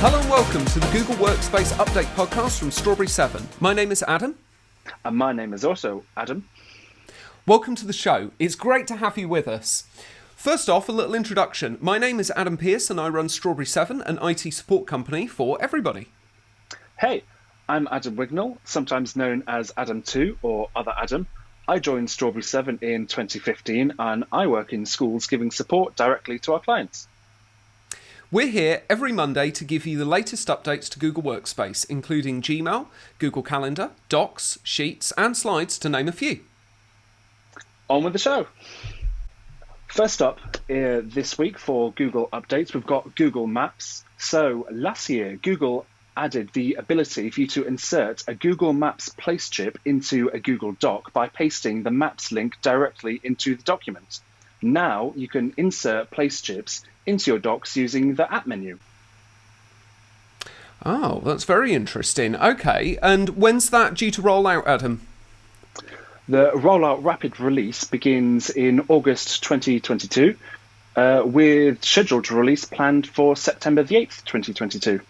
Hello and welcome to the Google Workspace Update podcast from Strawberry 7. My name is Adam. And my name is also Adam. Welcome to the show. It's great to have you with us. First off, a little introduction. My name is Adam Pearce and I run Strawberry 7, an IT support company for everybody. Hey, I'm Adam Wignall, sometimes known as Adam 2 or Other Adam. I joined Strawberry 7 in 2015 and I work in schools giving support directly to our clients. We're here every Monday to give you the latest updates to Google Workspace, including Gmail, Google Calendar, Docs, Sheets, and Slides, to name a few. On with the show. First up, this week for Google updates, we've got Google Maps. So last year, Google added the ability for you to insert a Google Maps place chip into a Google Doc by pasting the Maps link directly into the document. Now you can insert place chips into your docs using the app menu. Oh, that's very interesting. Okay, and when's that due to roll out, Adam? The rollout rapid release begins in August 2022, with scheduled release planned for September the 8th, 2022.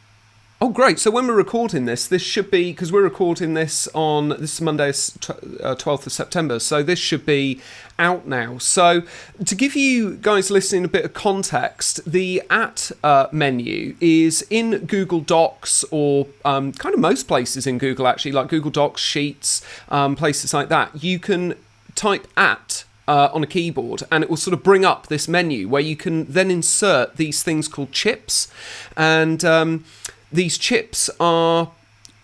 Oh, great. So when we're recording this should be, because we're recording this on, this is Monday, 12th of September, so this should be out now. So to give you guys listening a bit of context, the at menu is in Google Docs or kind of most places in Google, actually, like Google Docs, Sheets, places like that. You can type at on a keyboard and it will sort of bring up this menu where you can then insert these things called chips. And these chips are,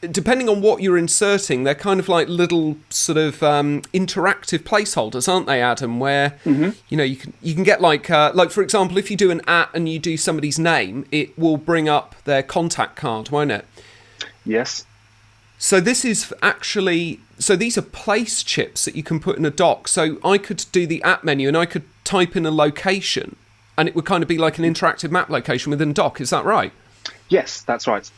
depending on what you're inserting, they're kind of like little sort of interactive placeholders, aren't they, Adam? Where you know you can get like for example, if you do an at and you do somebody's name, it will bring up their contact card, won't it? Yes. So this is actually, so these are place chips that you can put in a doc. So I could do the at menu and I could type in a location, and it would kind of be like an interactive map location within a doc. Is that right? Yes, that's right.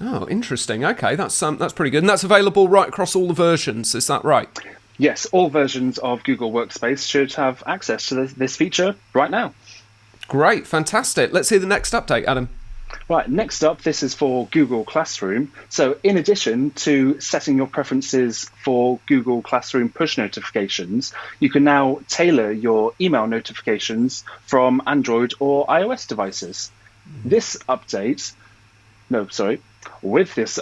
Oh, interesting. Okay, that's pretty good. And that's available right across all the versions, is that right? Yes, all versions of Google Workspace should have access to this feature right now. Great, fantastic. Let's hear the next update, Adam. Right, next up, this is for Google Classroom. So in addition to setting your preferences for Google Classroom push notifications, you can now tailor your email notifications from Android or iOS devices. With this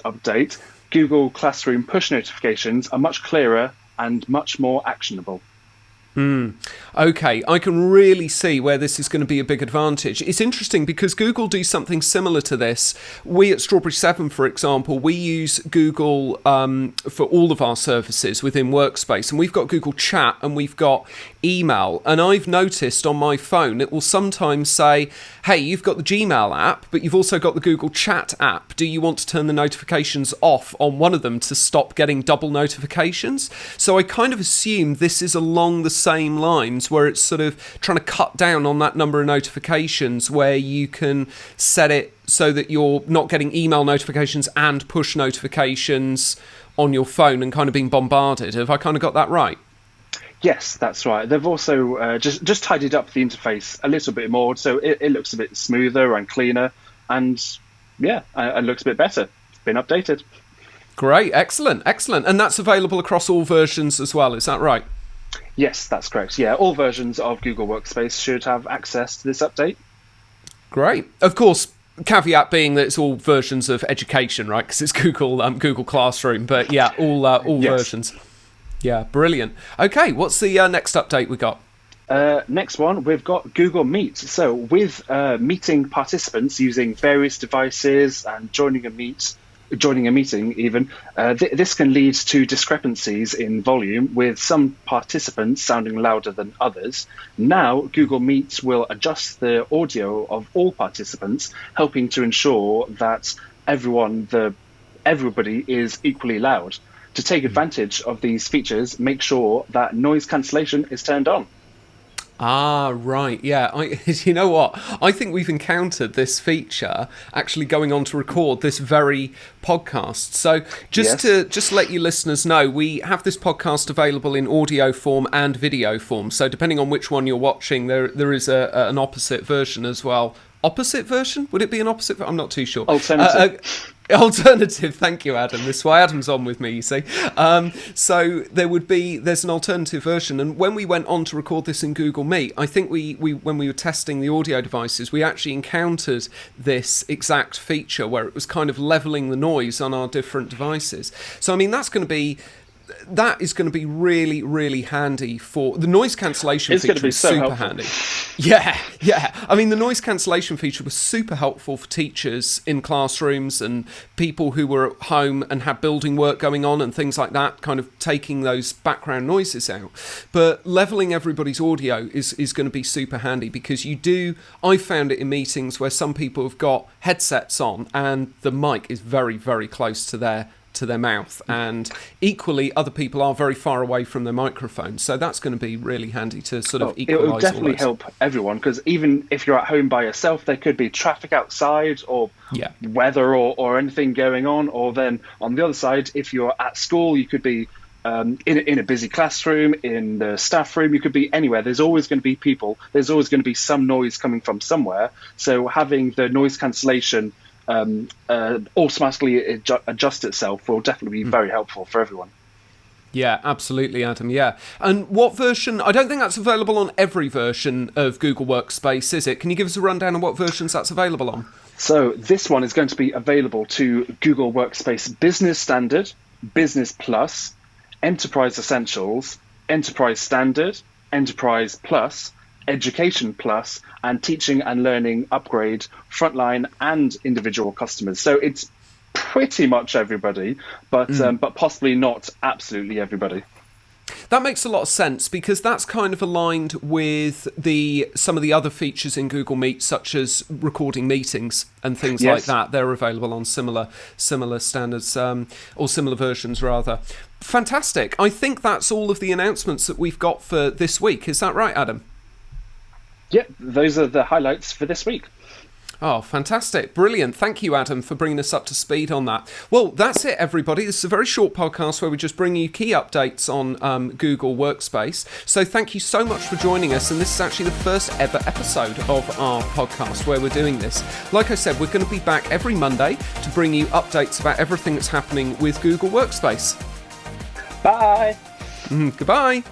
update, Google Classroom push notifications are much clearer and much more actionable. Okay, I can really see where this is going to be a big advantage. It's interesting because Google do something similar to this. We at Strawberry 7, for example, we use Google for all of our services within Workspace. And we've got Google Chat and we've got email. And I've noticed on my phone, it will sometimes say, hey, you've got the Gmail app, but you've also got the Google Chat app. Do you want to turn the notifications off on one of them to stop getting double notifications? So I kind of assume this is along the same lines where it's sort of trying to cut down on that number of notifications, where you can set it so that you're not getting email notifications and push notifications on your phone and kind of being bombarded. Have I kind of got that right? Yes, that's right. They've also just tidied up the interface a little bit more, so it looks a bit smoother and cleaner, and yeah, it looks a bit better. It's been updated. Great, excellent. And that's available across all versions as well, is that right? Yes, that's correct. Yeah, all versions of Google Workspace should have access to this update. Great. Of course, caveat being that it's all versions of education, right? Because it's Google Classroom. But yeah, all yes. Versions. Yeah, brilliant. Okay, what's the next update we got? Next one, we've got Google Meet. So with meeting participants using various devices and joining a meeting even, this can lead to discrepancies in volume, with some participants sounding louder than others. Now, Google Meet will adjust the audio of all participants, helping to ensure that everybody is equally loud. To take advantage of these features, make sure that noise cancellation is turned on. Ah, right. Yeah. You know what? I think we've encountered this feature actually going on to record this very podcast. So just let you listeners know, we have this podcast available in audio form and video form. So depending on which one you're watching, there is an opposite version as well opposite version. Would it be an opposite? I'm not too sure. Alternative. Alternative, thank you, Adam. This is why Adam's on with me, you see. So there's an alternative version, and when we went on to record this in Google Meet, I think we when we were testing the audio devices, we actually encountered this exact feature where it was kind of leveling the noise on our different devices. So I mean, that is going to be really, really handy for the noise cancellation feature. It's going to be super handy. Yeah. I mean, the noise cancellation feature was super helpful for teachers in classrooms and people who were at home and had building work going on and things like that, kind of taking those background noises out. But leveling everybody's audio is going to be super handy because I found it in meetings where some people have got headsets on and the mic is very, very close to their mouth, and equally other people are very far away from their microphone, so that's going to be really handy to sort of equalise. It will definitely help everyone, because even if you're at home by yourself, there could be traffic outside or weather or anything going on, or then on the other side, if you're at school, you could be in a busy classroom, in the staff room, you could be anywhere. There's always going to be people, there's always going to be some noise coming from somewhere, so having the noise cancellation automatically adjust itself will definitely be very helpful for everyone. Yeah, absolutely, Adam. Yeah. And what version? I don't think that's available on every version of Google Workspace, is it? Can you give us a rundown on what versions that's available on? So this one is going to be available to Google Workspace Business Standard, Business Plus, Enterprise Essentials, Enterprise Standard, Enterprise Plus, Education Plus, and Teaching and Learning Upgrade, Frontline and Individual Customers. So it's pretty much everybody, but possibly not absolutely everybody. That makes a lot of sense because that's kind of aligned with some of the other features in Google Meet, such as recording meetings and things like that. They're available on similar standards or similar versions rather. Fantastic. I think that's all of the announcements that we've got for this week. Is that right, Adam? Yep, those are the highlights for this week. Oh, fantastic. Brilliant. Thank you, Adam, for bringing us up to speed on that. Well, that's it, everybody. This is a very short podcast where we just bring you key updates on Google Workspace. So thank you so much for joining us. And this is actually the first ever episode of our podcast where we're doing this. Like I said, we're going to be back every Monday to bring you updates about everything that's happening with Google Workspace. Bye. Goodbye.